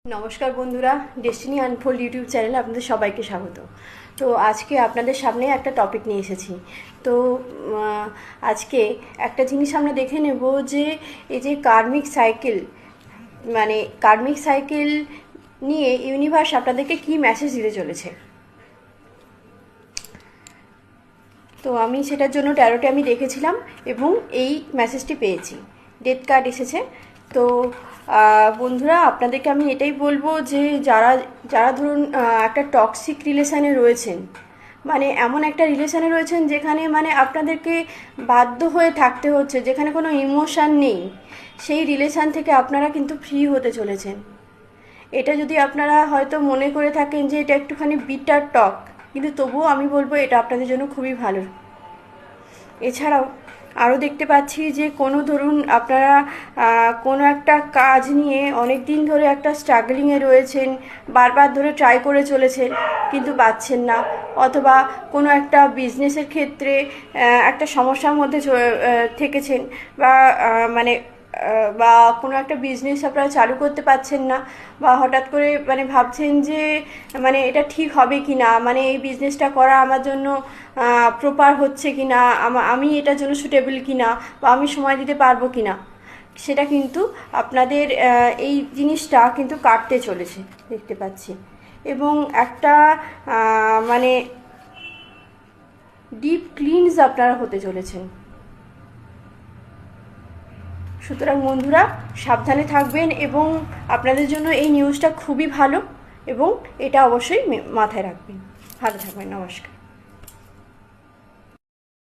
নমস্কার বন্ধুরা, destiny unfold YouTube চ্যানেলে আপনাদের সবাইকে স্বাগত। তো আজকে আপনাদের সামনে একটা টপিক নিয়ে এসেছি। তো আজকে একটা জিনিস আমরা দেখে নেব যে এই যে কার্মিক সাইকেল, মানে কার্মিক সাইকেল নিয়ে ইউনিভার্স আপনাদেরকে কী মেসেজ দিতে চলেছে। তো আমি সেটার জন্য ট্যারোটে আমি দেখেছিলাম এবং এই মেসেজটি পেয়েছি, ডেথ কার্ড এসেছে। তো বন্ধুরা, আপনাদেরকে আমি এটাই বলবো যে যারা যারা ধরুন একটা টক্সিক রিলেশানে রয়েছেন, মানে এমন একটা রিলেশানে রয়েছেন যেখানে মানে আপনাদেরকে বাধ্য হয়ে থাকতে হচ্ছে, যেখানে কোনো ইমোশান নেই, সেই রিলেশান থেকে আপনারা কিন্তু ফ্রি হতে চলেছেন। এটা যদি আপনারা হয়তো মনে করে থাকেন যে এটা একটুখানি বিটার টক, কিন্তু তবুও আমি বলবো এটা আপনাদের জন্য খুবই ভালো। এছাড়াও আরও দেখতে পাচ্ছি যে কোনো ধরুন আপনারা কোনো একটা কাজ নিয়ে অনেক দিন ধরে একটা স্ট্রাগলিংয়ে রয়েছেন, বারবার ধরে ট্রাই করে চলেছেন কিন্তু পাচ্ছেন না, অথবা কোনো একটা বিজনেসের ক্ষেত্রে একটা সমস্যার মধ্যে থেকেছেন, বা মানে বা কোনো একটা বিজনেস আপনারা চালু করতে পারছেন না, বা হঠাৎ করে মানে ভাবছেন যে মানে এটা ঠিক হবে কি না, মানে এই বিজনেসটা করা আমার জন্য প্রপার হচ্ছে কি না, আমি এটার জন্য সুটেবল কি না, বা আমি সময় দিতে পারবো কি না, সেটা কিন্তু আপনাদের এই জিনিসটা কিন্তু কাটতে চলেছে দেখতে পাচ্ছি। এবং একটা মানে ডিপ ক্লিনস আপনারা হতে চলেছেন। সুতরাং বন্ধুরা, সাবধানে থাকবেন এবং আপনাদের জন্য এই নিউজটা খুবই ভালো, এবং এটা অবশ্যই মাথায় রাখবেন। ভালো থাকবেন। নমস্কার।